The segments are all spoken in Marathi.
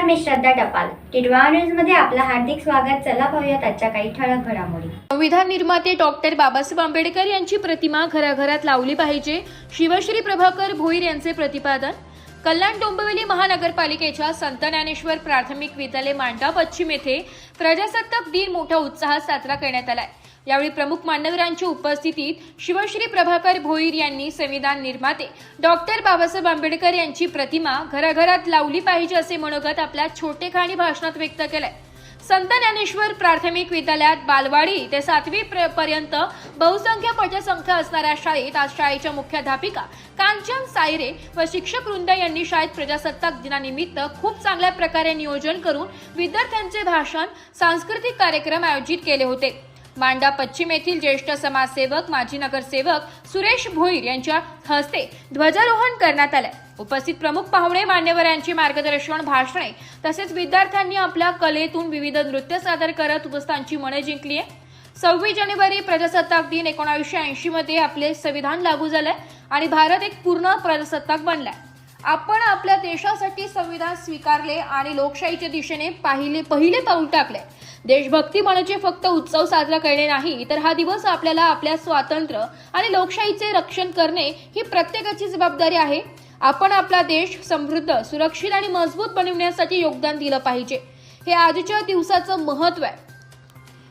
मी श्रद्धा टपाल. टिडवा न्यूज मध्ये आपलं हार्दिक स्वागत. चला पाहूयात आजच्या काही ठळक घडामोडी. संविधान निर्माते डॉक्टर बाबासाहेब आंबेडकर यांची प्रतिमा घराघरात लावली पाहिजे, शिवश्री प्रभाकर भोईर यांचे प्रतिपादन. कल्याण डोंबिवली महानगरपालिकेच्या संत ज्ञानेश्वर प्राथमिक विद्यालय मांडा पश्चिम येथे प्रजासत्ताक दिन मोठ्या उत्साहात साजरा करण्यात आलाय. यावेळी प्रमुख मान्यवरांच्या उपस्थितीत शिवश्री प्रभाकर भोईर यांनी संविधान निर्माते डॉक्टर बाबासाहेब आंबेडकर यांची प्रतिमा घराघरात लावली पाहिजे असे मनोगत आपल्या छोटेखानी भाषणात व्यक्त केलंय. संत ज्ञानेश्वर प्राथमिक विद्यालयात बालवाडी ते 7वी पर्यंत बहुसंख्य पटसंख्या असणाऱ्या शाळेत आज शाळेच्या मुख्याध्यापिका कांचन सायरे व शिक्षक वृंद यांनी शाळेत प्रजासत्ताक दिनानिमित्त खूप चांगल्या प्रकारे नियोजन करून विद्यार्थ्यांचे भाषण, सांस्कृतिक कार्यक्रम आयोजित केले होते. मांडा पश्चिम येथील ज्येष्ठ समाजसेवक माजी नगरसेवक सुरेश भोईर यांच्या हस्ते ध्वजारोहण करण्यात आले. उपस्थित प्रमुख पाहुणे मान्यवरांची मार्गदर्शन, भाषणे तसेच विद्यार्थ्यांनी आपल्या कलेतून विविध नृत्य सादर करत उपस्थितांची मने जिंकली आहे. 26 जानेवारी प्रजासत्ताक दिन 1980 मध्ये आपले संविधान लागू झाले आणि भारत एक पूर्ण प्रजासत्ताक बनलाय. आपण आपल्या देशासाठी संविधान स्वीकारले आणि लोकशाहीच्या दिशेने पहिले पाऊल टाकले. देशभक्ती म्हणजे फक्त उत्सव साजरा करणे नाही, तर हा दिवस आपल्याला आपल्या स्वातंत्र्य आणि लोकशाहीचे रक्षण करणे ही प्रत्येकाची जबाबदारी आहे. आपण आपला देश समृद्ध, सुरक्षित आणि मजबूत बनवण्यासाठी योगदान दिलं पाहिजे. हे आजच्या दिवसाचं महत्त्व आहे.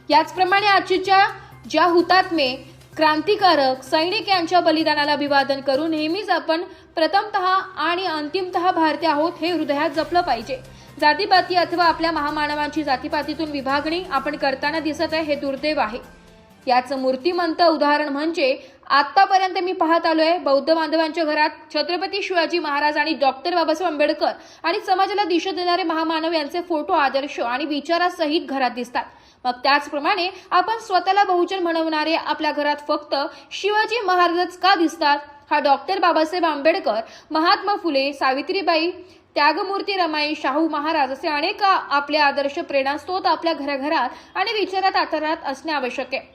याचप्रमाणे आजच्या ज्या हुतात्मे क्रांतिकारक सैनिक यांच्या बलिदानाला अभिवादन करून नेहमीच आपण प्रथमतः आणि अंतिमतः भारतीय आहोत हे हृदयात जपलं पाहिजे. जातीपाती अथवा आपल्या महामानवांची जातीपातीतून विभागणी आपण करताना दिसत आहे, हे दुर्दैव आहे. याचं मूर्तिमंत उदाहरण म्हणजे आतापर्यंत मी पाहत आलोय, बौद्ध बांधवांच्या घरात छत्रपती शिवाजी महाराज आणि डॉक्टर बाबासाहेब आंबेडकर आणि समाजाला दिशा देणारे महामानव यांचे फोटो, आदर्श आणि विचारासहित घरात दिसतात. मग त्याचप्रमाणे आपण स्वतःला बहुजन म्हणवणारे आपल्या घरात फक्त शिवाजी महाराजच का दिसतात? हा डॉक्टर बाबासाहेब आंबेडकर, महात्मा फुले, सावित्रीबाई, त्यागमूर्ती रमाई, शाहू महाराज असे अनेक आपले आदर्श प्रेरणास्त्रोत आपल्या घराघरात आणि विचारात आचरणात असणे आवश्यक आहे.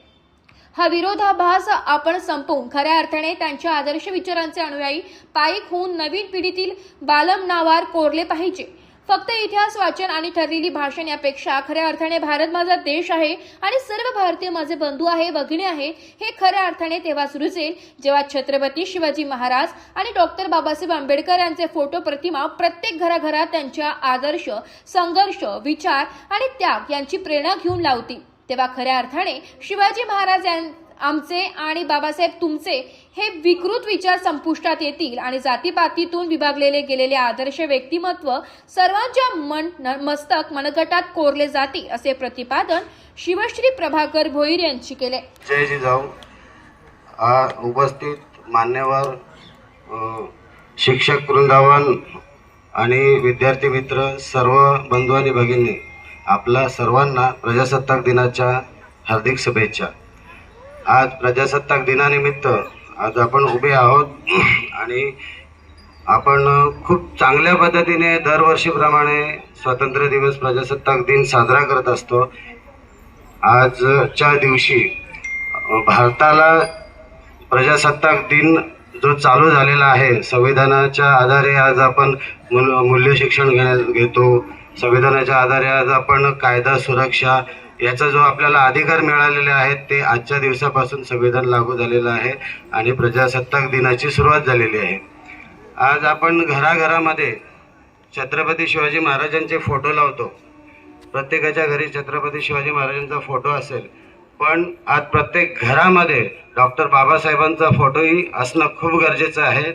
हा विरोधाभास आपण संपवून खऱ्या अर्थाने त्यांच्या आदर्श विचारांचे अनुयायी पायिक होऊन नवीन पिढीतील बालमनावर कोरले पाहिजे. फक्त इतिहास वाचन आणि ठरलेली भाषण यापेक्षा खऱ्या अर्थाने भारत माझा देश आहे आणि सर्व भारतीय माझे बंधू आहे, भगिनी आहे हे खऱ्या अर्थाने तेव्हा रुजेल जेव्हा छत्रपती शिवाजी महाराज आणि डॉक्टर बाबासाहेब आंबेडकर यांचे फोटो, प्रतिमा प्रत्येक घराघरात त्यांच्या आदर्श, संघर्ष, विचार आणि त्याग यांची प्रेरणा घेऊन लावतील. तेव्हा खऱ्या अर्थाने शिवाजी महाराज आमचे आणि बाबासाहेब तुमचे हे विकृत विचार संपुष्टात येतील आणि जातीपातीतून विभागलेले गेलेले आदर्श व्यक्तिमत्व सर्वांच्या मस्तक मनगटात कोरले जातील असे प्रतिपादन शिवश्री प्रभाकर भोईर यांनी केले. जय जिजाऊ. उपस्थित मान्यवर शिक्षक वृंदावन आणि विद्यार्थी मित्र, सर्व बंधू आणि भगिनी, आपल्या सर्वांना प्रजासत्ताक दिनाच्या हार्दिक शुभेच्छा. आज प्रजासत्ताक दिनानिमित्त आज आपण उभे आहोत आणि आपण खूप चांगल्या पद्धतीने दरवर्षीप्रमाणे स्वातंत्र्य दिवस, प्रजासत्ताक दिन साजरा करत असतो. आजच्या दिवशी भारताला प्रजासत्ताक दिन जो चालू झालेला आहे, संविधानाच्या आधारे आज आपण मूल्य शिक्षण घेतो. संविधानाच्या आधारे आज आपण कायदा, सुरक्षा याचा जो आपल्याला अधिकार मिळालेले आहेत ते आजच्या दिवसापासून संविधान लागू झालेलं आहे आणि प्रजासत्ताक दिनाची सुरुवात झालेली आहे. आज आपण घराघरामध्ये छत्रपती शिवाजी महाराजांचे फोटो लावतो. प्रत्येकाच्या घरी छत्रपती शिवाजी महाराजांचा फोटो असेल, पण आज प्रत्येक घरामध्ये डॉक्टर बाबासाहेबांचा फोटोही असणं खूप गरजेचं आहे.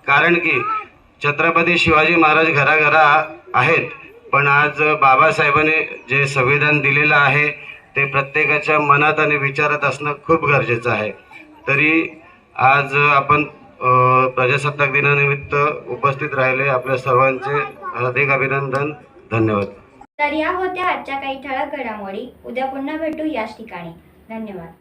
कारण की छत्रपती शिवाजी महाराज घराघरा आहेत, पण आज बाबासाहेबांनी जे संविधान दिलेलं आहे ते प्रत्येकाच्या मनात आणि विचारात असणं खूप गरजेचं आहे. तरी आज आपण प्रजासत्ताक दिनानिमित्त उपस्थित राहिले, आपल्या सर्वांचे हार्दिक अभिनंदन. धन्यवाद. तर या होत्या आजच्या काही ठळक घडामोडी. उद्या पुन्हा भेटू याच ठिकाणी. धन्यवाद.